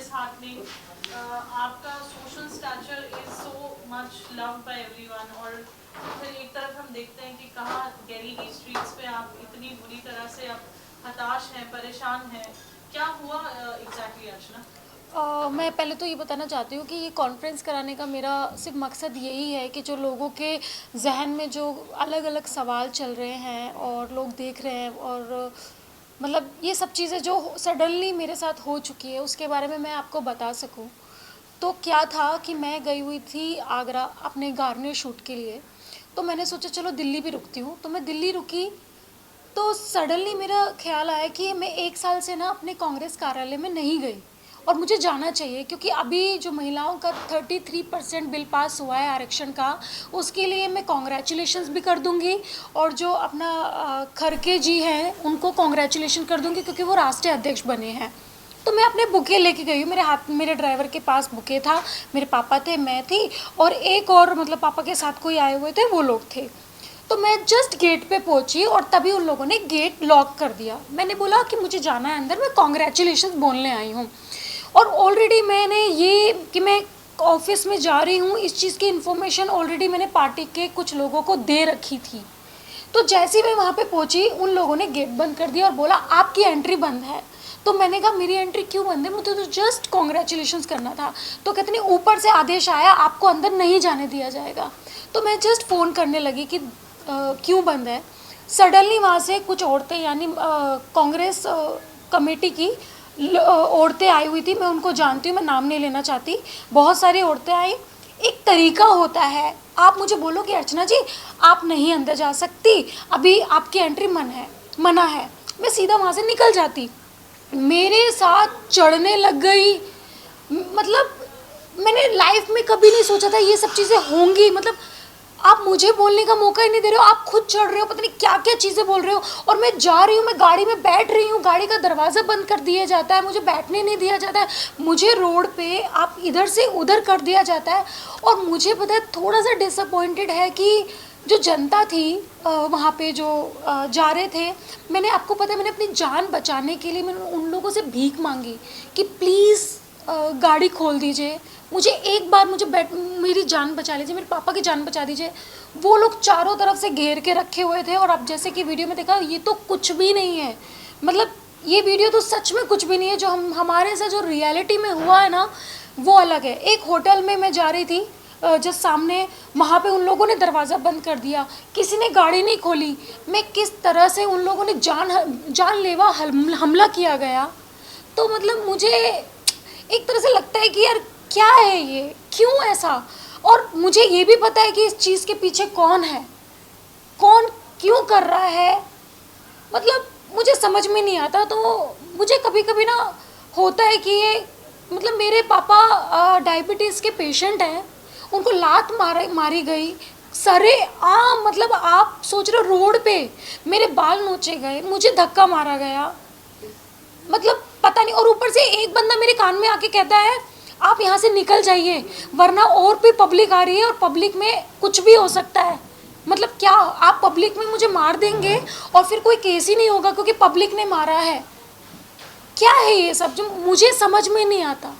is heartening. आपका social stature is so much loved by everyone. और फिर एक तरफ हम देखते हैं कि कहाँ दिल्ली की स्ट्रीट्स पे आप इतनी बुरी तरह से आप हताश हैं, परेशान हैं. क्या हुआ exactly अर्चना? मैं पहले तो ये बताना चाहती हूँ कि ये कॉन्फ्रेंस कराने का मेरा सिर्फ मकसद यही है कि जो लोगों के जहन में जो अलग अलग सवाल चल रहे हैं और लोग देख रहे हैं और मतलब ये सब चीज़ें जो सडनली मेरे साथ हो चुकी है उसके बारे में मैं आपको बता सकूँ. तो क्या था कि मैं गई हुई थी आगरा अपने गार्नियर शूट के लिए. तो मैंने सोचा चलो दिल्ली भी रुकती हूँ. तो मैं दिल्ली रुकी तो सडनली मेरा ख्याल आया कि मैं 1 साल से ना अपने कांग्रेस कार्यालय में नहीं गई और मुझे जाना चाहिए क्योंकि अभी जो महिलाओं का 33% बिल पास हुआ है आरक्षण का, उसके लिए मैं कॉन्ग्रेचुलेशंस भी कर दूंगी और जो अपना खड़गे जी हैं उनको कॉन्ग्रेचुलेशन कर दूंगी क्योंकि वो राष्ट्रीय अध्यक्ष बने हैं. तो मैं अपने बुके लेके गई हूँ. मेरे हाथ मेरे ड्राइवर के पास बुके था, मेरे पापा थे, मैं थी और एक और मतलब पापा के साथ कोई आए हुए थे, वो लोग थे. तो मैं जस्ट गेट पे पहुंची और तभी उन लोगों ने गेट लॉक कर दिया. मैंने बोला कि मुझे जाना है अंदर, मैं कॉन्ग्रेचुलेशंस बोलने आई हूँ. और ऑलरेडी मैंने ये कि मैं ऑफिस में जा रही हूँ इस चीज़ की इन्फॉर्मेशन ऑलरेडी मैंने पार्टी के कुछ लोगों को दे रखी थी. तो जैसे ही मैं वहाँ पे पहुँची उन लोगों ने गेट बंद कर दिया और बोला आपकी एंट्री बंद है. तो मैंने कहा मेरी एंट्री क्यों बंद है, मुझे तो जस्ट कॉन्ग्रेचुलेशंस करना था. तो कहते नहीं ऊपर से आदेश आया आपको अंदर नहीं जाने दिया जाएगा. तो मैं जस्ट फ़ोन करने लगी कि क्यों बंद है. सडनली वहाँ से कुछ औरतें यानी कांग्रेस कमेटी की औरतें आई हुई थी. मैं उनको जानती हूँ, मैं नाम नहीं लेना चाहती. बहुत सारी औरतें आई. एक तरीका होता है, आप मुझे बोलो कि अर्चना जी आप नहीं अंदर जा सकती, अभी आपकी एंट्री मना है. मैं सीधा वहाँ से निकल जाती. मेरे साथ चढ़ने लग गई. मतलब मैंने लाइफ में कभी नहीं सोचा था ये सब चीज़ें होंगी. मतलब आप मुझे बोलने का मौका ही नहीं दे रहे हो, आप खुद चढ़ रहे हो, पता नहीं क्या क्या चीज़ें बोल रहे हो. और मैं जा रही हूँ, मैं गाड़ी में बैठ रही हूँ, गाड़ी का दरवाज़ा बंद कर दिया जाता है, मुझे बैठने नहीं दिया जाता है, मुझे रोड पे आप इधर से उधर कर दिया जाता है. और मुझे पता है थोड़ा सा डिसअपॉइंटेड है कि जो जनता थी वहाँ पे जो जा रहे थे, मैंने आपको पता है मैंने अपनी जान बचाने के लिए मैंने उन लोगों से भीख मांगी कि प्लीज़ गाड़ी खोल दीजिए, मुझे एक बार मेरी जान बचा लीजिए, मेरे पापा की जान बचा दीजिए. वो लोग चारों तरफ से घेर के रखे हुए थे. और अब जैसे कि वीडियो में देखा ये तो कुछ भी नहीं है. मतलब ये वीडियो तो सच में कुछ भी नहीं है. जो हमारे साथ जो रियलिटी में हुआ है ना वो अलग है. एक होटल में मैं जा रही थी, जस्ट सामने वहाँ पे उन लोगों ने दरवाज़ा बंद कर दिया, किसी ने गाड़ी नहीं खोली. मैं किस तरह से उन लोगों ने जानलेवा हमला किया गया. तो मतलब मुझे एक तरह से लगता है कि यार क्या है ये, क्यों ऐसा. और मुझे ये भी पता है कि इस चीज़ के पीछे कौन है, कौन क्यों कर रहा है. मतलब मुझे समझ में नहीं आता. तो मुझे कभी कभी ना होता है कि ये मतलब मेरे पापा डायबिटीज़ के पेशेंट हैं, उनको लात मारी गई सरे आम. मतलब आप सोच रहे हो रोड पे मेरे बाल नोचे गए, मुझे धक्का मारा गया. मतलब पता नहीं. और ऊपर से एक बंदा मेरे कान में आके कहता है आप यहाँ से निकल जाइए वरना और भी पब्लिक आ रही है और पब्लिक में कुछ भी हो सकता है. मतलब क्या आप पब्लिक में मुझे मार देंगे और फिर कोई केस ही नहीं होगा क्योंकि पब्लिक ने मारा है. क्या है ये सब जो मुझे समझ में नहीं आता.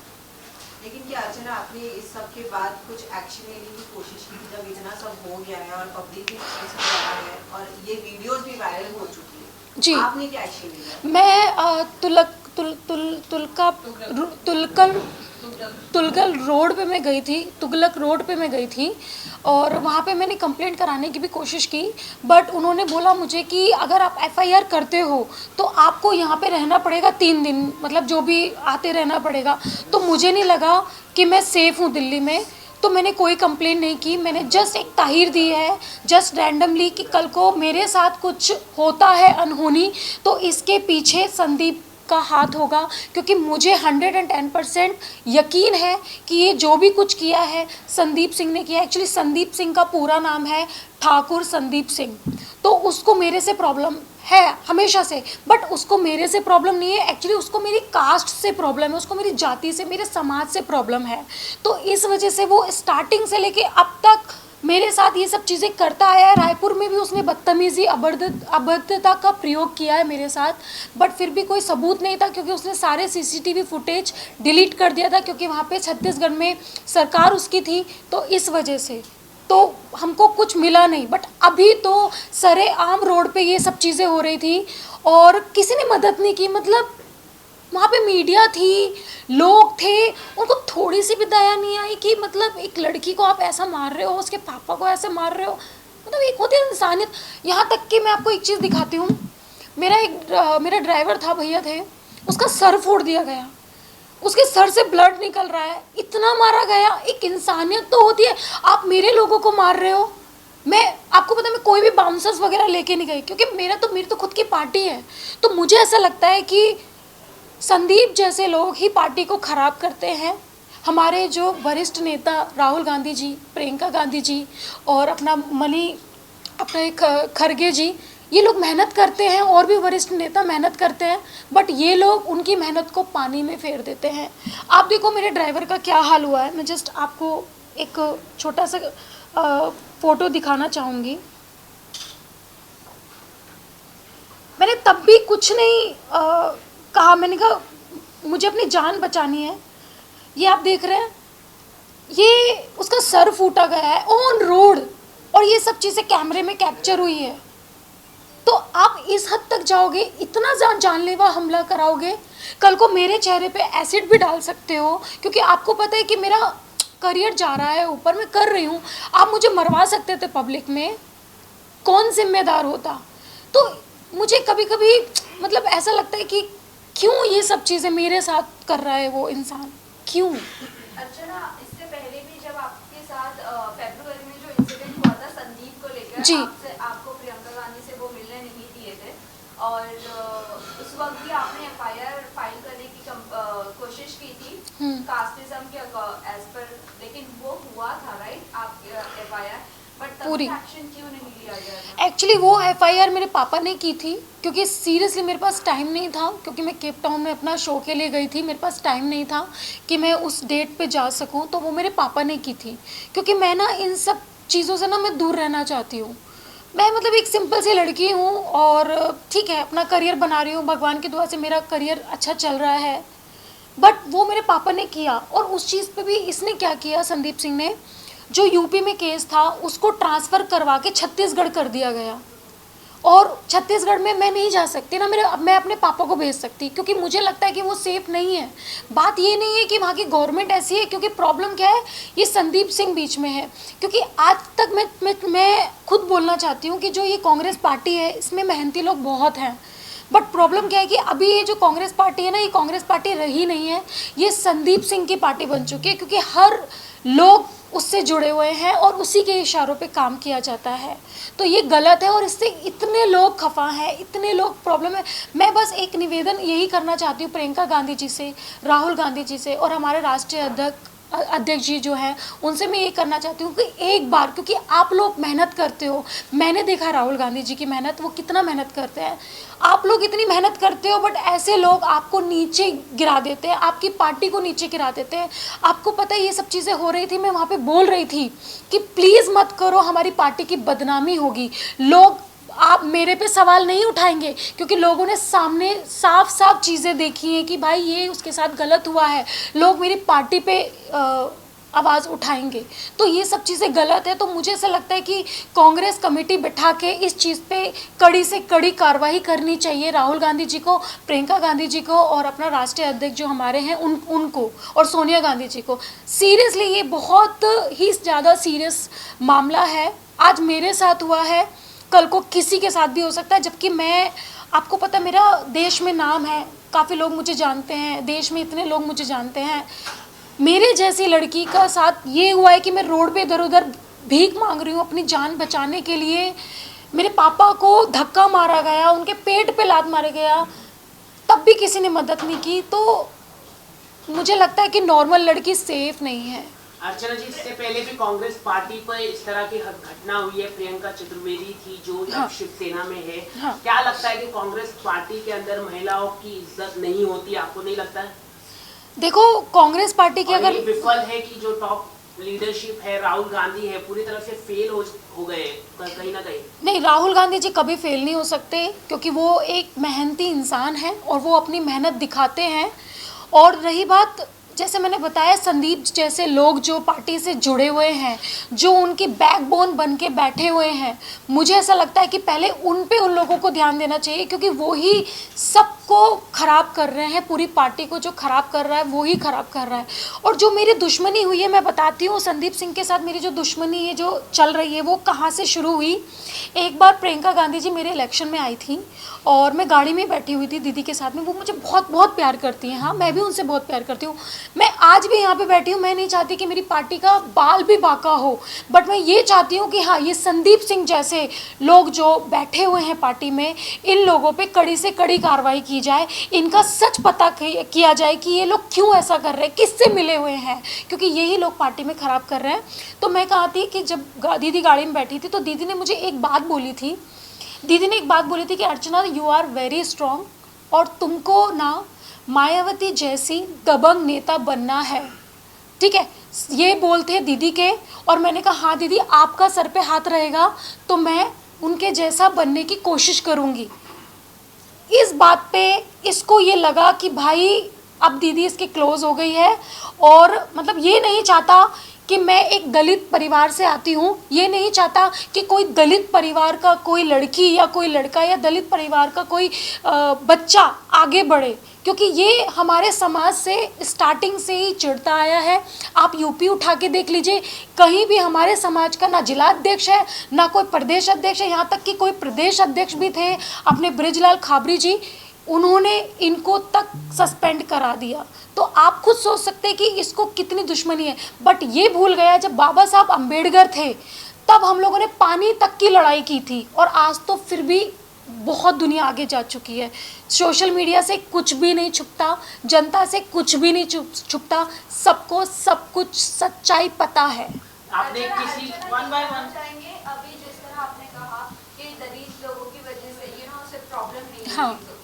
लेकिन क्या अर्चना आपने इस सब के बाद कुछ एक्शन लेने की कोशिश की थी जब इतना सब हो गया है और पब्लिक ने सब करा है और ये वीडियोस भी वायरल हो चुकी है जी. आपने क्या एक्शन लिया? मैं तुलकल रोड पे मैं गई थी, तुगलक रोड पे मैं गई थी और वहाँ पे मैंने कंप्लेंट कराने की भी कोशिश की. बट उन्होंने बोला मुझे कि अगर आप एफआईआर करते हो तो आपको यहाँ पे रहना पड़ेगा 3 दिन, मतलब जो भी आते रहना पड़ेगा. तो मुझे नहीं लगा कि मैं सेफ़ हूँ दिल्ली में. तो मैंने कोई कंप्लेंट नहीं की. मैंने जस्ट एक ताहीर दी है जस्ट रैंडमली कि कल को मेरे साथ कुछ होता है अनहोनी तो इसके पीछे संदीप का हाथ होगा. क्योंकि मुझे 110% यकीन है कि ये जो भी कुछ किया है संदीप सिंह ने किया. एक्चुअली संदीप सिंह का पूरा नाम है ठाकुर संदीप सिंह. तो उसको मेरे से प्रॉब्लम है हमेशा से, बट उसको मेरे से प्रॉब्लम नहीं है. एक्चुअली उसको मेरी कास्ट से प्रॉब्लम है, उसको मेरी जाति से, मेरे समाज से प्रॉब्लम है. तो इस वजह से वो स्टार्टिंग से लेके अब तक मेरे साथ ये सब चीज़ें करता आया है। रायपुर में भी उसने बदतमीज़ी अभद्रता का प्रयोग किया है मेरे साथ, बट फिर भी कोई सबूत नहीं था क्योंकि उसने सारे सीसीटीवी फुटेज डिलीट कर दिया था, क्योंकि वहाँ पे छत्तीसगढ़ में सरकार उसकी थी, तो इस वजह से तो हमको कुछ मिला नहीं। बट अभी तो सरेआम रोड पे ये सब चीज़ें हो रही थी और किसी ने मदद नहीं की। मतलब वहाँ पे मीडिया थी, लोग थे, उनको थोड़ी सी भी दया नहीं आई कि मतलब एक लड़की को आप ऐसा मार रहे हो, उसके पापा को ऐसे मार रहे हो। मतलब एक होती है इंसानियत। यहाँ तक कि मैं आपको एक चीज़ दिखाती हूँ। मेरा ड्राइवर था, भैया थे, उसका सर फोड़ दिया गया, उसके सर से ब्लड निकल रहा है, इतना मारा गया। एक इंसानियत तो होती है। आप मेरे लोगों को मार रहे हो। मैं आपको पता है, मैं कोई भी बाउंसर्स वगैरह लेके नहीं गई क्योंकि मेरी तो खुद की पार्टी है। तो मुझे ऐसा लगता है कि संदीप जैसे लोग ही पार्टी को ख़राब करते हैं। हमारे जो वरिष्ठ नेता राहुल गांधी जी, प्रियंका गांधी जी और अपना खरगे जी, ये लोग मेहनत करते हैं और भी वरिष्ठ नेता मेहनत करते हैं, बट ये लोग उनकी मेहनत को पानी में फेर देते हैं। आप देखो मेरे ड्राइवर का क्या हाल हुआ है। मैं जस्ट आपको एक छोटा सा फ़ोटो दिखाना चाहूँगी। मैंने तब भी कुछ नहीं कहा। मैंने कहा मुझे अपनी जान बचानी है। ये आप देख रहे हैं, ये उसका सर फूटा गया है ऑन रोड, और ये सब चीज़ें कैमरे में कैप्चर हुई है। तो आप इस हद तक जाओगे, इतना जानलेवा हमला कराओगे। कल को मेरे चेहरे पे एसिड भी डाल सकते हो, क्योंकि आपको पता है कि मेरा करियर जा रहा है ऊपर, मैं कर रही हूँ। आप मुझे मरवा सकते थे पब्लिक में, कौन जिम्मेदार होता। तो मुझे कभी कभी मतलब ऐसा लगता है कि क्यों ये सब चीज़ें मेरे साथ कर रहा है वो इंसान, क्यों। अर्चना, इससे पहले भी जब आपके साथ फरवरी में जो इंसिडेंट हुआ था संदीप को लेकर, जी, आपको प्रियंका गांधी से वो मिलने नहीं दिए थे और उस वक्त भी आपने एफआईआर फाइल करने की कोशिश की थी कास्टिज्म के एज पर, लेकिन वो हुआ था राइट आप एफआईआर, बट तब एक्शन क्यों नहीं लिया गया? एक्चुअली वो एफआईआर मेरे पापा ने की थी, क्योंकि सीरियसली मेरे पास टाइम नहीं था, क्योंकि मैं केप टाउन में अपना शो के लिए गई थी। मेरे पास टाइम नहीं था कि मैं उस डेट पे जा सकूं, तो वो मेरे पापा ने की थी। क्योंकि मैं ना इन सब चीज़ों से ना मैं दूर रहना चाहती हूँ। मैं मतलब एक सिंपल सी लड़की हूँ और ठीक है अपना करियर बना रही हूँ, भगवान की दुआ से मेरा करियर अच्छा चल रहा है। बट वो मेरे पापा ने किया, और उस चीज़ पे भी इसने क्या किया, संदीप सिंह ने, जो यूपी में केस था उसको ट्रांसफ़र करवा के छत्तीसगढ़ कर दिया गया। और छत्तीसगढ़ में मैं नहीं जा सकती ना, मैं अपने पापा को भेज सकती, क्योंकि मुझे लगता है कि वो सेफ़ नहीं है। बात ये नहीं है कि वहाँ की गवर्नमेंट ऐसी है, क्योंकि प्रॉब्लम क्या है, ये संदीप सिंह बीच में है। क्योंकि आज तक मैं खुद बोलना चाहती हूँ कि जो ये कांग्रेस पार्टी है इसमें मेहनती लोग बहुत हैं, बट प्रॉब्लम क्या है कि अभी ये जो कांग्रेस पार्टी है ना, ये कांग्रेस पार्टी रही नहीं है, ये संदीप सिंह की पार्टी बन चुकी है। क्योंकि हर लोग उससे जुड़े हुए हैं और उसी के इशारों पे काम किया जाता है। तो ये गलत है और इससे इतने लोग खफा हैं, इतने लोग प्रॉब्लम है। मैं बस एक निवेदन यही करना चाहती हूँ प्रियंका गांधी जी से, राहुल गांधी जी से और हमारे राष्ट्रीय अध्यक्ष जी जो हैं उनसे मैं ये करना चाहती हूँ कि एक बार, क्योंकि आप लोग मेहनत करते हो, मैंने देखा राहुल गांधी जी की मेहनत, वो कितना मेहनत करते हैं। आप लोग इतनी मेहनत करते हो, बट ऐसे लोग आपको नीचे गिरा देते हैं, आपकी पार्टी को नीचे गिरा देते हैं। आपको पता है ये सब चीज़ें हो रही थी, मैं वहाँ पे बोल रही थी कि प्लीज़ मत करो, हमारी पार्टी की बदनामी होगी। लोग आप मेरे पे सवाल नहीं उठाएंगे, क्योंकि लोगों ने सामने साफ साफ चीज़ें देखी हैं कि भाई ये उसके साथ गलत हुआ है। लोग मेरी पार्टी पे आवाज़ उठाएंगे, तो ये सब चीज़ें गलत है। तो मुझे ऐसा लगता है कि कांग्रेस कमेटी बिठा के इस चीज़ पे कड़ी से कड़ी कार्रवाई करनी चाहिए। राहुल गांधी जी को, प्रियंका गांधी जी को और अपना राष्ट्रीय अध्यक्ष जो हमारे हैं उनको और सोनिया गांधी जी को। सीरियसली ये बहुत ही ज़्यादा सीरियस मामला है। आज मेरे साथ हुआ है, कल को किसी के साथ भी हो सकता है। जबकि मैं, आपको पता, मेरा देश में नाम है, काफ़ी लोग मुझे जानते हैं, देश में इतने लोग मुझे जानते हैं। मेरे जैसी लड़की का साथ ये हुआ है कि मैं रोड पे इधर उधर भीख मांग रही हूँ अपनी जान बचाने के लिए। मेरे पापा को धक्का मारा गया, उनके पेट पे लात मारा गया, तब भी किसी ने मदद नहीं की। तो मुझे लगता है कि नॉर्मल लड़की सेफ नहीं है। अर्चना जी, इससे पहले भी कांग्रेस पार्टी पर इस तरह की घटना हुई है। प्रियंका चतुर्वेदी थी जो अब शिवसेना में है। क्या लगता है कि कांग्रेस पार्टी के अंदर महिलाओं की इज्जत नहीं होती, आपको नहीं लगता है? देखो कांग्रेस पार्टी की अगर विफल है कि जो टॉप लीडरशिप है, राहुल गांधी है, पूरी तरह से फेल हो गए कहीं ना कहीं? नहीं, राहुल गांधी जी कभी फेल नहीं हो सकते, क्योंकि वो एक मेहनती इंसान है और वो अपनी मेहनत दिखाते हैं। और रही बात, जैसे मैंने बताया, संदीप जैसे लोग जो पार्टी से जुड़े हुए हैं, जो उनकी बैकबोन बन के बैठे हुए हैं, मुझे ऐसा लगता है कि पहले उन लोगों को ध्यान देना चाहिए, क्योंकि वो ही सबको ख़राब कर रहे हैं। पूरी पार्टी को जो ख़राब कर रहा है वो ही ख़राब कर रहा है। और जो मेरी दुश्मनी हुई है, मैं बताती हूँ, संदीप सिंह के साथ मेरी जो दुश्मनी है जो चल रही है वो कहाँ से शुरू हुई। एक बार प्रियंका गांधी जी मेरे इलेक्शन में आई थी और मैं गाड़ी में बैठी हुई थी दीदी के साथ में। वो मुझे बहुत बहुत प्यार करती हैं, हाँ, मैं भी उनसे बहुत प्यार करती हूँ। मैं आज भी यहाँ पे बैठी हूँ, मैं नहीं चाहती कि मेरी पार्टी का बाल भी बाका हो, बट मैं ये चाहती हूँ कि हाँ, ये संदीप सिंह जैसे लोग जो बैठे हुए हैं पार्टी में, इन लोगों पे कड़ी से कड़ी कार्रवाई की जाए, इनका सच पता किया जाए कि ये लोग क्यों ऐसा कर रहे हैं, किससे मिले हुए हैं, क्योंकि यही लोग पार्टी में ख़राब कर रहे हैं। तो मैं कहा थी कि जब दीदी गाड़ी में बैठी थी तो दीदी ने मुझे एक बात बोली थी। दीदी ने एक बात बोली थी कि अर्चना, यू आर वेरी स्ट्रॉन्ग, और तुमको ना मायावती जैसी दबंग नेता बनना है, ठीक है। ये बोलते दीदी के, और मैंने कहा हाँ दीदी, आपका सर पे हाथ रहेगा तो मैं उनके जैसा बनने की कोशिश करूँगी। इस बात पे इसको ये लगा कि भाई अब दीदी इसके क्लोज हो गई है, और मतलब ये नहीं चाहता कि मैं एक दलित परिवार से आती हूँ, ये नहीं चाहता कि कोई दलित परिवार का कोई लड़की या कोई लड़का या दलित परिवार का कोई बच्चा आगे बढ़े, क्योंकि ये हमारे समाज से स्टार्टिंग से ही चिढ़ता आया है। आप यूपी उठा के देख लीजिए, कहीं भी हमारे समाज का ना जिला अध्यक्ष है, ना कोई प्रदेश अध्यक्ष है, यहाँ तक कि कोई प्रदेश अध्यक्ष भी थे अपने बृजलाल खाबरी जी, उन्होंने इनको तक सस्पेंड करा दिया। तो आप खुद सोच सकते हैं कि इसको कितनी दुश्मनी है। बट ये भूल गया, जब बाबा साहब अम्बेडकर थे तब हम लोगों ने पानी तक की लड़ाई की थी, और आज तो फिर भी बहुत दुनिया आगे जा चुकी है। सोशल मीडिया से कुछ भी नहीं छुपता, जनता से कुछ भी नहीं छुपता, सबको सब कुछ सच्चाई पता है। आपने किसी वन बाय वन चाहेंगे, अभी जिस तरह आपने कहा कि दलित लोगों की वजह से सिर्फ प्रॉब्लम नहीं हाँ। है,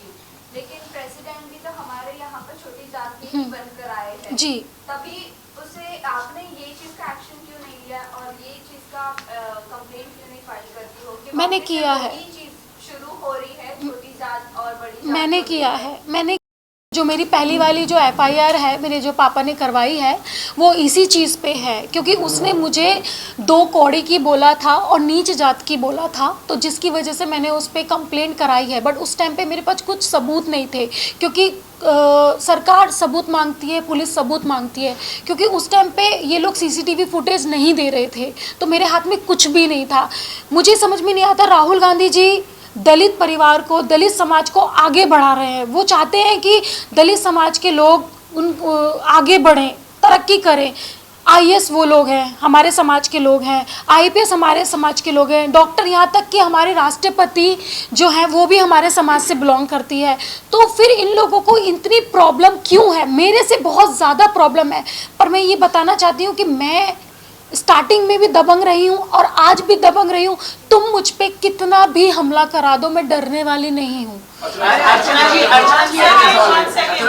लेकिन प्रेसिडेंट भी तो हमारे यहाँ पर छोटी जात के ही बनकर आए हैं जी। तभी उसे आपने ये चीज का एक्शन क्यों नहीं लिया और ये चीज का कंप्लेंट क्यों नहीं फाइल करती हो कि मैंने वापस से किया है। वही चीज शुरू हो रही है, छोटी जात और बड़ी जात मैंने को किया लेकर? है, मैंने जो मेरी पहली वाली जो एफआईआर है मेरे जो पापा ने करवाई है वो इसी चीज़ पे है, क्योंकि उसने मुझे 2 कौड़ी की बोला था और नीच जात की बोला था, तो जिसकी वजह से मैंने उस पर कंप्लेंट कराई है। बट उस टाइम पे मेरे पास कुछ सबूत नहीं थे, क्योंकि सरकार सबूत मांगती है, पुलिस सबूत मांगती है, क्योंकि उस टाइम पे ये लोग सीसीटीवी फुटेज नहीं दे रहे थे, तो मेरे हाथ में कुछ भी नहीं था। मुझे समझ में नहीं आता, राहुल गांधी जी दलित परिवार को, दलित समाज को आगे बढ़ा रहे हैं। वो चाहते हैं कि दलित समाज के लोग आगे बढ़ें, तरक्की करें। आईएएस वो लोग हैं, हमारे समाज के लोग हैं, आईपीएस हमारे समाज के लोग हैं, डॉक्टर, यहाँ तक कि हमारे राष्ट्रपति जो हैं वो भी हमारे समाज से बिलोंग करती है। तो फिर इन लोगों को इतनी प्रॉब्लम क्यों है? मेरे से बहुत ज़्यादा प्रॉब्लम है। पर मैं ये बताना चाहती हूँ कि मैं स्टार्टिंग में भी दबंग रही हूँ और आज भी दबंग रही हूँ। तुम मुझ पे कितना भी हमला करा दो, मैं डरने वाली नहीं हूँ। अर्चना जी,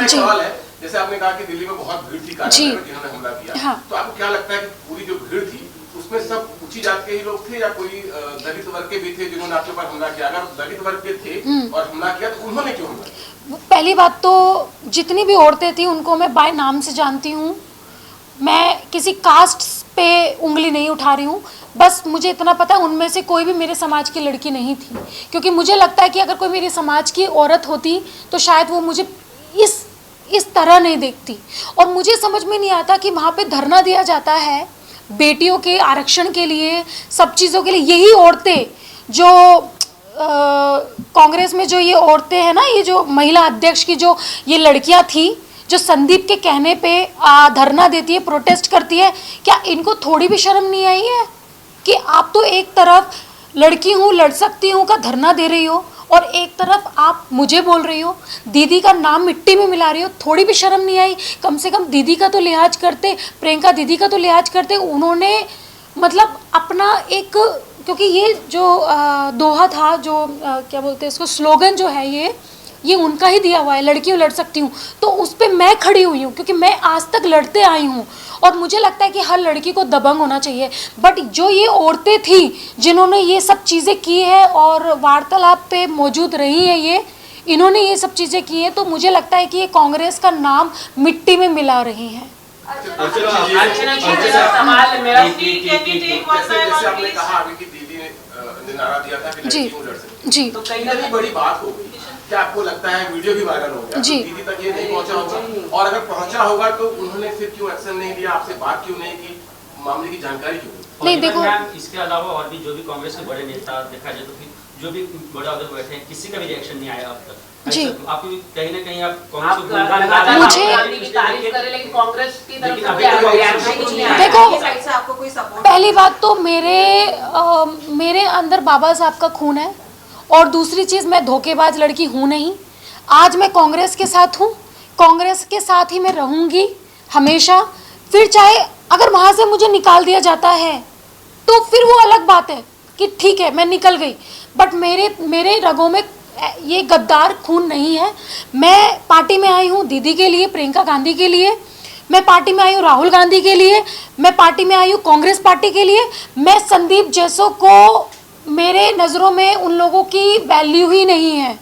जी। सवाल है, जैसे आपने कहा कि दिल्ली में बहुत भीड़ थी जी। कार्यालय में जिन्होंने हमला किया, हाँ। तो आपको क्या लगता है कि पूरी जो भीड़ थी उसमें सब ऊंची जात के ही लोग थे या कोई दलित वर्ग के भी थे जिन्होंने आपके ऊपर हमला किया? अगर दलित वर्ग के थे और हमला किया तो उन्होंने क्यों हमला किया? पहली बात तो जितनी भी औरतें थी उनको मैं बाय नाम से जानती हूँ, मैं किसी कास्ट पे उंगली नहीं उठा रही हूँ। बस मुझे इतना पता है उनमें से कोई भी मेरे समाज की लड़की नहीं थी, क्योंकि मुझे लगता है कि अगर कोई मेरे समाज की औरत होती तो शायद वो मुझे इस तरह नहीं देखती। और मुझे समझ में नहीं आता कि वहाँ पे धरना दिया जाता है बेटियों के आरक्षण के लिए, सब चीज़ों के लिए। यही औरतें जो कांग्रेस में जो ये औरतें हैं ना, ये जो महिला अध्यक्ष की जो ये लड़कियाँ थी जो संदीप के कहने पे धरना देती है, प्रोटेस्ट करती है, क्या इनको थोड़ी भी शर्म नहीं आई है कि आप तो एक तरफ लड़की हूँ, लड़ सकती हूँ का धरना दे रही हो और एक तरफ आप मुझे बोल रही हो, दीदी का नाम मिट्टी में मिला रही हो? थोड़ी भी शर्म नहीं आई? कम से कम दीदी का तो लिहाज करते, प्रियंका दीदी का तो लिहाज करते। उन्होंने मतलब अपना एक, क्योंकि ये जो दोहा था, जो क्या बोलते हैं इसको, स्लोगन जो है ये उनका ही दिया हुआ है, लड़की हूँ लड़ सकती हूँ, तो उस पर मैं खड़ी हुई हूँ, क्योंकि मैं आज तक लड़ते आई हूँ और मुझे लगता है कि हर लड़की को दबंग होना चाहिए। बट जो ये औरतें थी जिन्होंने ये सब चीज़ें की है और वार्तालाप पे मौजूद रही हैं, इन्होंने ये सब चीज़ें की हैं, तो मुझे लगता है कि ये कांग्रेस का नाम मिट्टी में मिला रही हैं। अर्चना जी का सवाल मेरा जैसे आपने कहा अभी कि दीदी ने नारा दिया था कि लड़की क्यों लड़ सकती है, जी तो कहीं ना कहीं बड़ी बात हो गई। क्या आपको लगता है वीडियो भी वायरल हो गया, जी। दीदी तक ये नहीं पहुंचा होगा, और अगर पहुंचा होगा तो उन्होंने फिर क्यों एक्शन नहीं लिया, आपसे बात क्यों नहीं की, मामले की जानकारी क्यों नहीं? नहीं देखो, इसके अलावा और भी जो भी कांग्रेस के बड़े नेता देखा जाए तो जो भी बड़े अहदे पर बैठे हैं, किसी का भी रिएक्शन नहीं आया अब तक। जी। आपको कहीं ना कहीं आप कांग्रेस को गुणगान गा रहे हैं, मुझे- राहुल गांधी की तारीफ करें, लेकिन कांग्रेस की तरफ लेकिन से अभी तक reaction कुछ नहीं आया। देखो, आपकी साइड से आपको कोई सपोर्ट? पहली बात तो मेरे अंदर बाबा साहब का खून है, और दूसरी चीज़ मैं धोखेबाज लड़की हूँ नहीं। आज मैं कांग्रेस के साथ हूँ, कांग्रेस के साथ ही मैं रहूँगी हमेशा। फिर चाहे अगर वहाँ से मुझे निकाल दिया जाता है तो फिर वो अलग बात है कि ठीक है मैं निकल गई, बट मेरे रगों में ये गद्दार खून नहीं है। मैं पार्टी में आई हूँ दीदी के लिए, प्रियंका गांधी के लिए, मैं पार्टी में आई हूँ राहुल गांधी के लिए, मैं पार्टी में आई हूँ कांग्रेस पार्टी के लिए। मैं संदीप जैसों को, मेरे नज़रों में उन लोगों की वैल्यू ही नहीं है,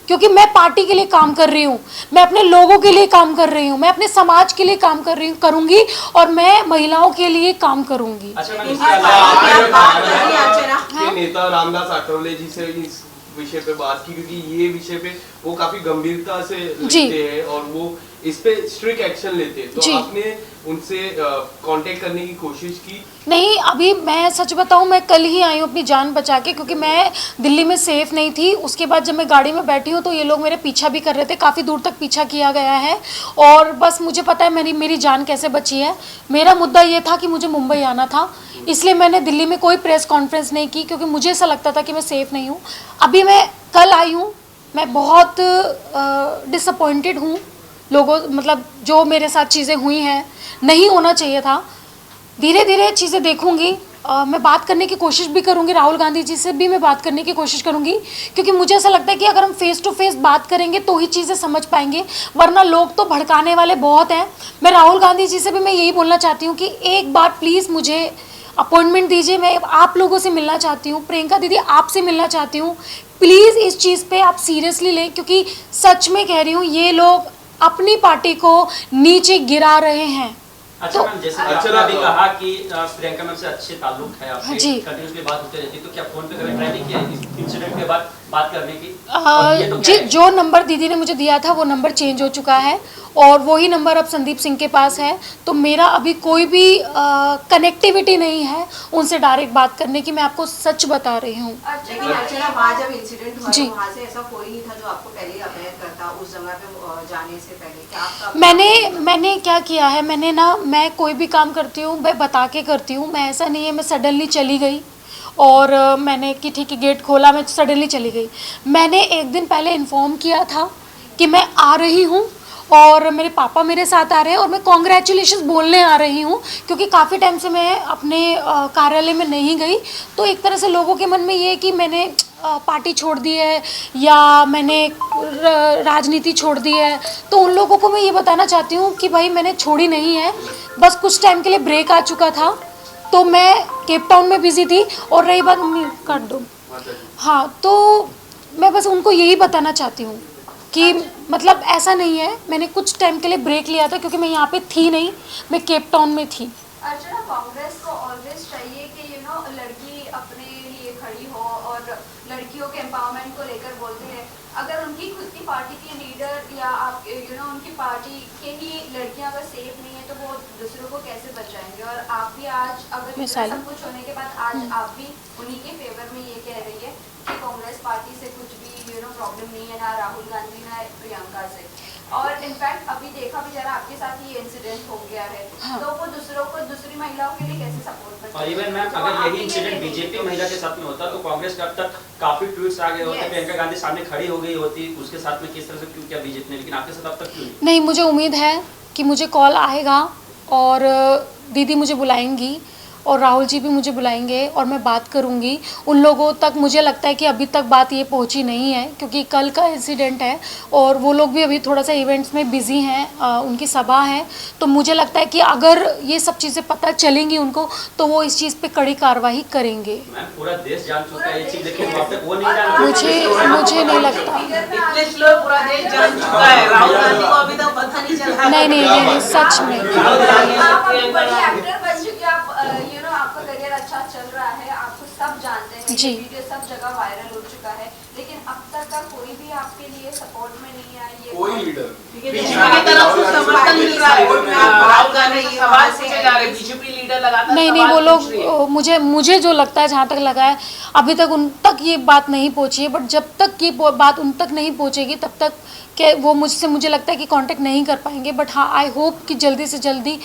क्योंकि मैं पार्टी के लिए काम कर रही हूँ, मैं अपने लोगों के लिए काम कर रही हूँ, मैं अपने समाज के लिए काम कर रही हूँ, करूँगी, और मैं महिलाओं के लिए काम करूँगी। अच्छा मैम, इनकी इसके बात अलावा करिए अर्चना। के नेता रामदास आठवले जी से इस विषय पे बात की, क्योंकि ये विषय पे वो काफी गंभीरता से लेते हैं और वो इस पे स्ट्रिक्ट एक्शन लेते हैं, तो जी। आपने उनसे कांटेक्ट करने की कोशिश की? नहीं, अभी मैं सच बताऊं, मैं कल ही आई हूँ अपनी जान बचा के, क्योंकि मैं दिल्ली में सेफ़ नहीं थी। उसके बाद जब मैं गाड़ी में बैठी हूँ तो ये लोग मेरे पीछा भी कर रहे थे, काफ़ी दूर तक पीछा किया गया है, और बस मुझे पता है मेरी जान कैसे बची है। मेरा मुद्दा ये था कि मुझे मुंबई आना था, इसलिए मैंने दिल्ली में कोई प्रेस कॉन्फ्रेंस नहीं की, क्योंकि मुझे ऐसा लगता था कि मैं सेफ़ नहीं हूँ। अभी मैं कल आई हूँ, मैं बहुत डिसअपॉइंटेड हूँ लोगों, मतलब जो मेरे साथ चीज़ें हुई हैं, नहीं होना चाहिए था। धीरे धीरे चीज़ें देखूंगी, मैं बात करने की कोशिश भी करूंगी, राहुल गांधी जी से भी मैं बात करने की कोशिश करूंगी, क्योंकि मुझे ऐसा लगता है कि अगर हम फेस टू फेस बात करेंगे तो ही चीज़ें समझ पाएंगे, वरना लोग तो भड़काने वाले बहुत हैं। मैं राहुल गांधी जी से भी मैं यही बोलना चाहती हूँ कि एक बार प्लीज़ मुझे अपॉइंटमेंट दीजिए, मैं आप लोगों से मिलना चाहती हूँ, प्रियंका दीदी आपसे मिलना चाहती हूँ। प्लीज़ इस चीज़ पे आप सीरियसली लें, क्योंकि सच में कह रही हूँ ये लोग अपनी पार्टी को नीचे गिरा रहे हैं। अच्छा मैम, जैसे आपने अभी कहा कि प्रियंका मैम से अच्छे ताल्लुक है आपके, जी। कंटिन्यूसली बात होती रहती है, तो क्या फोन पे कभी ट्राई नहीं किया इस इंसिडेंट के बाद बात करने की? और ये तो क्या है? जो नंबर दीदी ने मुझे दिया था वो नंबर चेंज हो चुका है, और वही नंबर अब संदीप सिंह के पास है, तो मेरा अभी कोई भी कनेक्टिविटी नहीं है उनसे डायरेक्ट बात करने की, मैं आपको सच बता रही हूँ। लेकिन अर्चना, वहाँ जब इंसिडेंट हुआ जी। तो वहाँ से ऐसा कोई नहीं था जो आपको पहले अवेयर करता उस जगह पे जाने से पहले? क्या आपका मैंने क्या किया है, मैं कोई भी काम करती हूँ मैं बता के करती हूँ। मैं ऐसा नहीं है मैं सडनली चली गई और मैंने कि ठीक है गेट खोला, मैं सडनली चली गई। मैंने एक दिन पहले इन्फॉर्म किया था कि मैं आ रही हूँ और मेरे पापा मेरे साथ आ रहे हैं और मैं कॉन्ग्रेचुलेशंस बोलने आ रही हूँ, क्योंकि काफ़ी टाइम से मैं अपने कार्यालय में नहीं गई। तो एक तरह से लोगों के मन में ये है कि मैंने पार्टी छोड़ दी है या मैंने राजनीति छोड़ दी है, तो उन लोगों को मैं ये बताना चाहती हूँ कि भाई मैंने छोड़ी नहीं है, बस कुछ टाइम के लिए ब्रेक आ चुका था, तो मैं केप टाउन में बिजी थी। और रही बात, मम्मी काट दो, हाँ, तो मैं बस उनको यही बताना चाहती हूँ कि मतलब ऐसा नहीं है, मैंने कुछ टाइम के लिए ब्रेक लिया था क्योंकि मैं यहाँ पे थी नहीं, मैं केप टाउन में थी। अर्चना, कांग्रेस को ऑलवेज चाहिए कि लड़की अपने लिए खड़ी हो और लड़कियों के एम्पावरमेंट को लेकर बोलते हैं। अगर उनकी खुद की पार्टी के लीडर या आप उनकी पार्टी के ही लड़कियां अगर सेफ नहीं है तो वो दूसरों को कैसे बचाएंगे? और आप भी आज अगर सब कुछ होने के बाद आज आप भी उन्हीं के फेवर में ये कह रही है कि कांग्रेस पार्टी से कुछ भी प्रॉब्लम नहीं है, ना राहुल गांधी ना प्रियंका से। और इनफैक्ट अभी देखा भी जरा आपके साथ ये इंसिडेंट हो गया है, तो वो दूसरी महिलाओं के लिए कैसे सपोर्ट करते हैं? और इवन मैम, अगर यही इंसिडेंट बीजेपी महिला के साथ में होता तो कांग्रेस के अब तक काफी ट्वीट्स आ गए होते, प्रियंका गांधी सामने खड़ी हो गई होती, उसके साथ में किस तरह से क्यों किया बीजेपी ने, लेकिन आपके साथ अब तक क्यों नहीं? नहीं, मुझे उम्मीद है कि मुझे कॉल आएगा और दीदी मुझे बुलाएंगी और राहुल जी भी मुझे बुलाएंगे और मैं बात करूंगी उन लोगों तक। मुझे लगता है कि अभी तक बात ये पहुंची नहीं है क्योंकि कल का इंसिडेंट है और वो लोग भी अभी थोड़ा सा इवेंट्स में बिजी हैं, उनकी सभा है। तो मुझे लगता है कि अगर ये सब चीज़ें पता चलेंगी उनको तो वो इस चीज़ पे कड़ी कार्रवाई करेंगे। मैम पूरा देश जान चुका है ये चीज, लेकिन वहाँ पे वो नहीं जान मुझे नहीं लगता। इतने स्लो पूरा देश जान चुका है, राहुल गांधी को अभी तक पता नहीं चला। नहीं सच में आप अभी बड़ी एक्टर बन चुके हैं, आप आपका करियर अच्छा चल रहा है, आपको सब जानते हैं, जी। ये वीडियो सब जगह वायरल हो चुका है, लेकिन अब तक का कोई भी आपके लिए सपोर्ट में नहीं आया। ये कोई लीडर बीजेपी की तरफ से समर्थन मिल रहा है, राहुल गांधी से सवाल पूछे जा रहे हैं, बीजेपी लीडर लगातार नहीं वो लोग मुझे जो लगता है, जहाँ तक लगा है अभी तक उन तक ये बात नहीं पहुँची है, बट जब तक ये बात उन तक नहीं पहुँचेगी तब तक कि वो मुझे लगता है कि कांटेक्ट नहीं कर पाएंगे। बट हाँ, आई होप कि जल्दी से जल्दी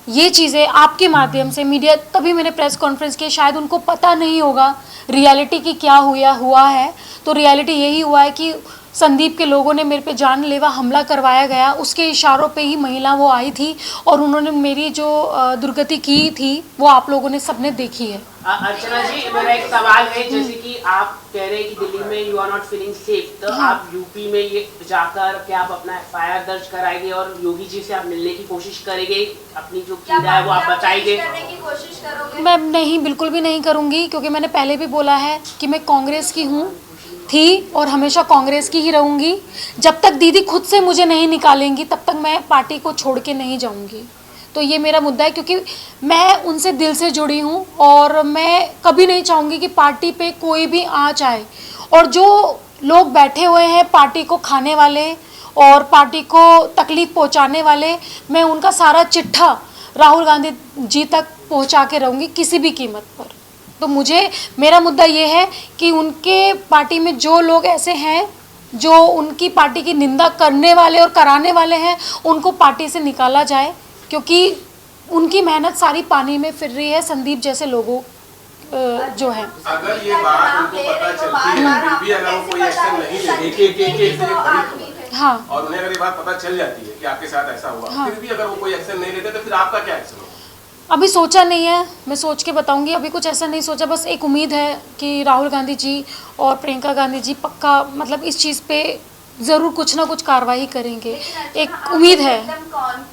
ये चीज़ें आपके माध्यम से मीडिया, तभी मैंने प्रेस कॉन्फ्रेंस की, शायद उनको पता नहीं होगा रियलिटी की क्या हुआ है। तो रियलिटी यही हुआ है कि संदीप के लोगों ने मेरे पे जानलेवा हमला करवाया गया, उसके इशारों पे ही महिला वो आई थी और उन्होंने मेरी जो दुर्गति की थी वो आप लोगों ने सबने देखी है। अर्चना जी, मेरा एक सवाल है, जैसे कि आप कह रहे हैं कि दिल्ली में you are not feeling safe, तो आप यूपी में ये जाकर क्या आप अपना FIR दर्ज कराएंगे और योगी जी से आप मिलने की कोशिश करेंगे, अपनी जो पीड़ा है वो आप बताएंगे? करने की कोशिश करोगे? मैं नहीं, बिल्कुल भी नहीं करूँगी, क्योंकि मैंने पहले भी बोला है कि मैं कांग्रेस की थी और हमेशा कांग्रेस की ही रहूँगी। जब तक दीदी खुद से मुझे नहीं निकालेंगी तब तक मैं पार्टी को छोड़ के नहीं जाऊँगी। तो ये मेरा मुद्दा है, क्योंकि मैं उनसे दिल से जुड़ी हूँ और मैं कभी नहीं चाहूँगी कि पार्टी पे कोई भी आँच आए। और जो लोग बैठे हुए हैं पार्टी को खाने वाले और पार्टी को तकलीफ़ पहुँचाने वाले, मैं उनका सारा चिट्ठा राहुल गांधी जी तक पहुँचा के रहूँगी किसी भी कीमत पर। तो मेरा मुद्दा ये है कि उनके पार्टी में जो लोग ऐसे हैं जो उनकी पार्टी की निंदा करने वाले और कराने वाले हैं, उनको पार्टी से निकाला जाए, क्योंकि उनकी मेहनत सारी पानी में फिर रही है, संदीप जैसे लोगों जो है। अगर ये बात उनको पता चलती है फिर भी अगर वो कोई एक्शन नहीं लेते, हाँ, और उन्हें अगर ये बात पता चल जाती है कि आपके साथ ऐसा हुआ, हाँ, फिर भी अगर वो कोई एक्शन नहीं लेते तो फिर आपका क्या एक्शन होगा? अभी सोचा नहीं है, मैं सोच के बताऊंगी। अभी कुछ ऐसा नहीं सोचा, बस एक उम्मीद है कि राहुल गांधी जी और प्रियंका गांधी जी पक्का मतलब इस चीज़ पे ज़रूर कुछ ना कुछ कार्रवाई करेंगे, एक उम्मीद है। एकदम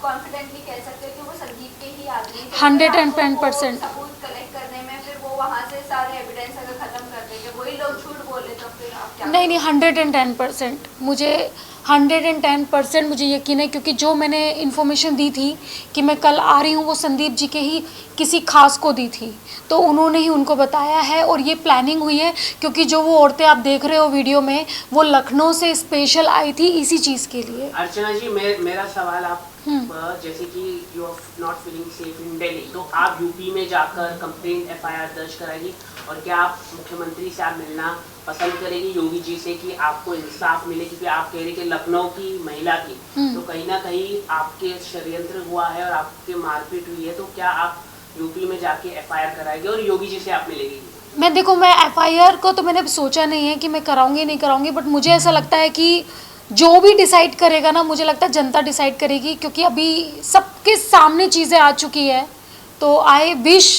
कॉन्फिडेंटली कह सकते हैं कि वो संदीप के ही आदमी थे। 110% सबूत कलेक्ट करने में फिर वो वहाँ से सारे एविडेंस अगर खत्म कर देंगे, वही लोग झूठ बोले तो फिर आप क्या? नहीं 110% मुझे 110% मुझे यकीन है, क्योंकि जो मैंने इन्फॉर्मेशन दी थी कि मैं कल आ रही हूँ वो संदीप जी के ही किसी खास को दी थी, तो उन्होंने ही उनको बताया है और ये प्लानिंग हुई है। क्योंकि जो वो औरतें आप देख रहे हो वीडियो में, वो लखनऊ से स्पेशल आई थी इसी चीज़ के लिए। अर्चना जी, मेरा सवाल आप जैसे कि you are not feeling safe in Delhi, तो आप यूपी में जाकर कंप्लेन FIR दर्ज कराएगी और क्या आप मुख्यमंत्री से आप मिलना पसंद करेगी योगी जी से कि आपको इंसाफ मिले? क्योंकि आप कह रहे कि लखनऊ की महिला थी, तो कहीं ना कहीं आपके षड्यंत्र हुआ है और आपके मारपीट हुई है, तो क्या आप यूपी में जाके FIR कराएगी और योगी जी से आप मिलेगी? मैं FIR को तो मैंने सोचा नहीं है कि मैं कराऊंगी नहीं कराऊंगी, बट मुझे ऐसा लगता है कि जो भी डिसाइड करेगा ना, मुझे लगता है जनता डिसाइड करेगी, क्योंकि अभी सबके सामने चीज़ें आ चुकी है। तो आई विश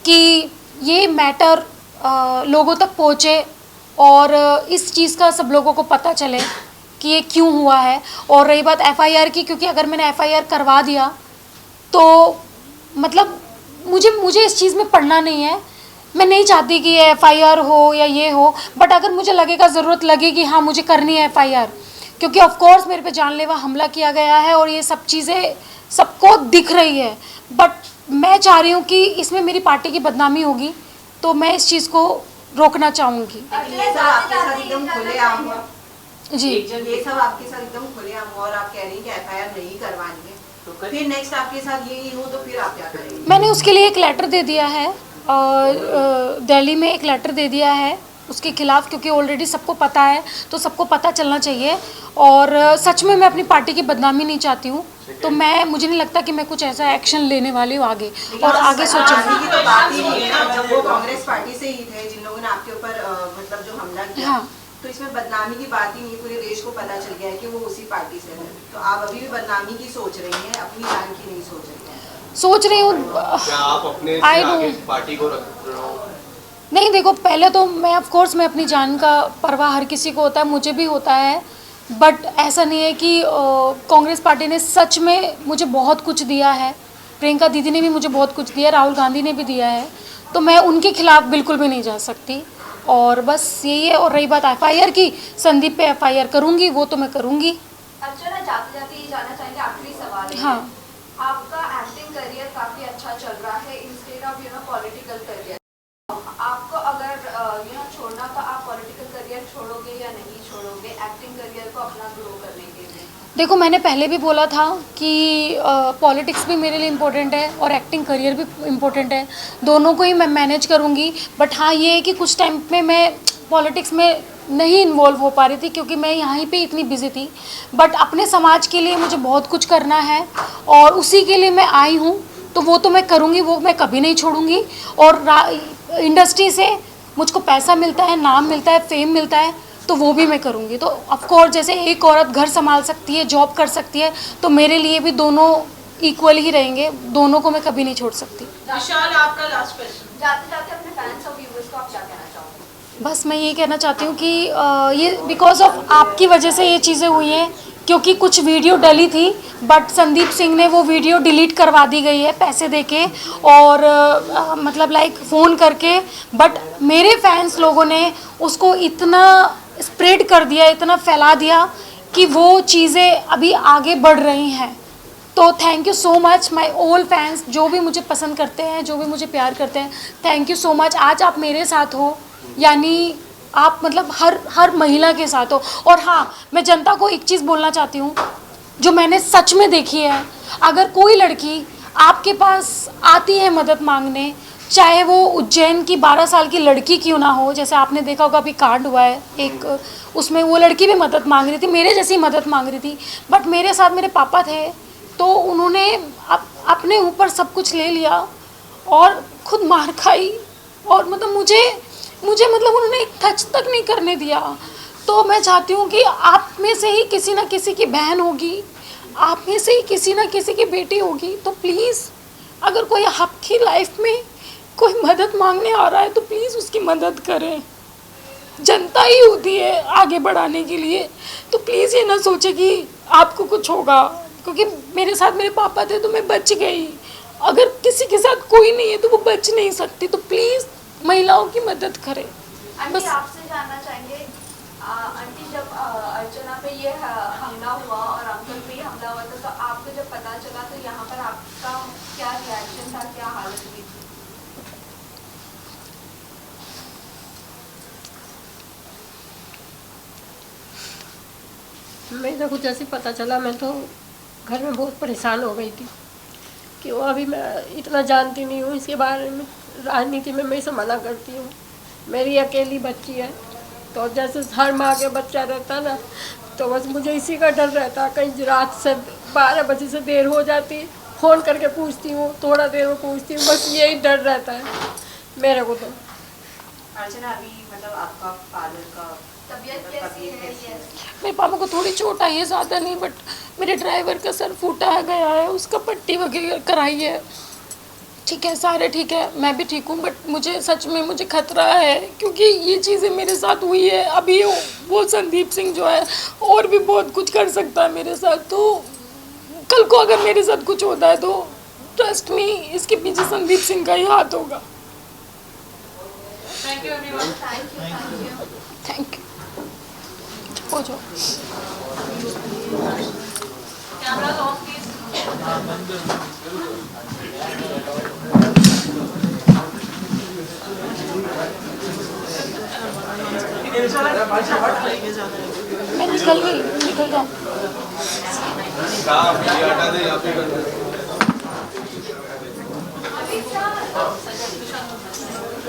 कि ये मैटर लोगों तक पहुँचे और इस चीज़ का सब लोगों को पता चले कि ये क्यों हुआ है। और रही बात FIR की, क्योंकि अगर मैंने FIR करवा दिया तो मतलब मुझे इस चीज़ में पढ़ना नहीं है। मैं नहीं चाहती कि ये FIR हो या ये हो, बट अगर मुझे लगेगा, ज़रूरत लगेगी, हाँ मुझे करनी है FIR, क्योंकि ऑफ कोर्स मेरे पे जानलेवा हमला किया गया है और ये सब चीज़ें सबको दिख रही है। बट मैं चाह रही हूँ कि इसमें मेरी पार्टी की बदनामी होगी, तो मैं इस चीज़ को रोकना चाहूँगी। ये सब आपके साथ एकदम खुलेआम हुआ जी, ये सब आपके साथ एकदम खुलेआम हुआ और आप कह रही हैं कि FIR नहीं करवानी है, तो फिर नेक्स्ट आपके साथ यही हो तो फिर आप क्या करेंगे? मैंने उसके लिए एक लेटर दे दिया है, दिल्ली में एक लेटर दे दिया है उसके खिलाफ, क्योंकि ऑलरेडी सबको पता है, तो सबको पता चलना चाहिए। और सच में मैं अपनी पार्टी की बदनामी नहीं चाहती हूँ, तो मुझे नहीं लगता कि मैं कुछ ऐसा एक्शन लेने वाली हूँ आगे, और आगे सोचूंगी। की तो बात ही नहीं है ना, जब वो कांग्रेस पार्टी से ही थे जिन लोगों ने आपके ऊपर मतलब जो हमला किया, हाँ, तो इसमें बदनामी की बात ही नहीं, पूरे देश को पता चल गया है कि वो उसी पार्टी से है। तो आप अभी भी बदनामी की सोच रही हैं, अपनी जान की नहीं सोच रही हैं। सोच रही हूँ। क्या आप अपने से I आगे don't- पार्टी को रख रहे हो? नहीं देखो, पहले तो मैं ऑफ कोर्स मैं अपनी जान का परवाह हर किसी को होता है, मुझे भी होता है, बट ऐसा नहीं है कि कांग्रेस पार्टी ने सच में मुझे बहुत कुछ दिया है। प्रियंका दीदी ने भी मुझे बहुत कुछ दिया है, राहुल गांधी ने भी दिया है, तो मैं उनके खिलाफ बिल्कुल भी नहीं जा सकती। और बस यही है। और रही बात FIR की, संदीप पे FIR करूँगी, वो तो मैं करूँगी। अर्चना, जाते जाते ये जानना चाहेंगे, आखिरी सवाल है। हाँ। आपका एक्टिंग करियर काफी अच्छा चल रहा है इंस्टेड ऑफ पॉलिटिकल करियर। आपको अगर छोड़ना, तो आप पॉलिटिकल करियर छोड़ोगे या नहीं छोड़ोगे एक्टिंग करियर को अपना ग्रो करने के लिए? देखो, मैंने पहले भी बोला था कि पॉलिटिक्स भी मेरे लिए इम्पोर्टेंट है और एक्टिंग करियर भी इम्पोर्टेंट है, दोनों को ही मैं मैनेज करूँगी। बट हाँ, ये है कि कुछ टाइम में मैं पॉलिटिक्स में नहीं इन्वॉल्व हो पा रही थी क्योंकि मैं यहीं पे इतनी बिजी थी। बट अपने समाज के लिए मुझे बहुत कुछ करना है और उसी के लिए मैं आई हूँ, तो वो तो मैं करूँगी, वो मैं कभी नहीं छोड़ूंगी। और इंडस्ट्री से मुझको पैसा मिलता है, नाम मिलता है, फेम मिलता है, तो वो भी मैं करूँगी। तो ऑफकोर्स जैसे एक औरत घर संभाल सकती है, जॉब कर सकती है, तो मेरे लिए भी दोनों इक्वल ही रहेंगे, दोनों को मैं कभी नहीं छोड़ सकती। विशाल, आपका लास्ट क्वेश्चन। जाते जाते अपने फैंस और व्यूअर्स को आप क्या कहना चाहोगे? बस मैं ये कहना चाहती हूँ कि ये बिकॉज ऑफ आपकी वजह से ये चीज़ें हुई हैं, क्योंकि कुछ वीडियो डली थी, बट संदीप सिंह ने वो वीडियो डिलीट करवा दी गई है पैसे देके और मतलब लाइक फ़ोन करके। बट मेरे फैंस लोगों ने उसको इतना स्प्रेड कर दिया, इतना फैला दिया कि वो चीज़ें अभी आगे बढ़ रही हैं। तो thank you so much my all fans, जो भी मुझे पसंद करते हैं, जो भी मुझे प्यार करते हैं, थैंक यू सो मच। आज आप मेरे साथ हो, यानी आप मतलब हर महिला के साथ हो। और हाँ, मैं जनता को एक चीज़ बोलना चाहती हूँ जो मैंने सच में देखी है। अगर कोई लड़की आपके पास आती है मदद मांगने, चाहे वो उज्जैन की 12 साल की लड़की क्यों ना हो, जैसे आपने देखा होगा अभी कांड हुआ है एक, उसमें वो लड़की भी मदद मांग रही थी, मेरे जैसी मदद मांग रही थी, बट मेरे साथ मेरे पापा थे, तो उन्होंने अपने ऊपर सब कुछ ले लिया और खुद मार खाई। और मतलब मुझे मतलब उन्होंने एक टच तक नहीं करने दिया। तो मैं चाहती हूँ कि आप में से ही किसी ना किसी की बहन होगी, आप में से ही किसी ना किसी की बेटी होगी, तो प्लीज़ अगर कोई आपकी लाइफ में कोई मदद मांगने आ रहा है तो प्लीज़ उसकी मदद करें। जनता ही होती है आगे बढ़ाने के लिए, तो प्लीज़ ये ना सोचे कि आपको कुछ होगा, क्योंकि मेरे साथ मेरे पापा थे तो मैं बच गई। अगर किसी के साथ कोई नहीं है तो वो बच नहीं सकती। तो प्लीज़ महिलाओं की मदद करें। आंटी, आपसे जानना चाहेंगे, आंटी जब अर्चना पे ये हमला हुआ और अंकल पे हमला हुआ था, तो आपको जब पता चला तो यहाँ पर आपका क्या रिएक्शन था, क्या हालत हुई थी? मेरे को जैसे पता चला, मैं तो घर में बहुत परेशान हो गई थी कि वो अभी मैं इतना जानती नहीं हूँ इसके बारे में, राजनीति में मैं इसे मना करती हूँ। मेरी अकेली बच्ची है, तो जैसे हर माँ के बच्चा रहता ना, तो बस मुझे इसी का डर रहता। कहीं रात से 12 बजे से देर हो जाती, फ़ोन करके पूछती हूँ, थोड़ा देर में पूछती हूँ, बस यही डर रहता है मेरे को। तो अर्चना, अभी मतलब आपका फादर का तबीयत कैसी है? मेरे पापा को थोड़ी चोट आई है, ज़्यादा नहीं, बट मेरे ड्राइवर का सर फूटा गया है, उसका पट्टी वगैरह कराई है। ठीक है, सारे ठीक है, मैं भी ठीक हूँ, बट मुझे सच में मुझे खतरा है क्योंकि ये चीज़ें मेरे साथ हुई है। अभी वो संदीप सिंह जो है और भी बहुत कुछ कर सकता है मेरे साथ, तो कल को अगर मेरे साथ कुछ होता है तो ट्रस्ट मी, इसके पीछे संदीप सिंह का ही हाथ होगा। Thank you everyone. Thank you. हो जाओ। Cameras of please. मैं निकल गई, निकल जाऊँ। हटा दे या फिर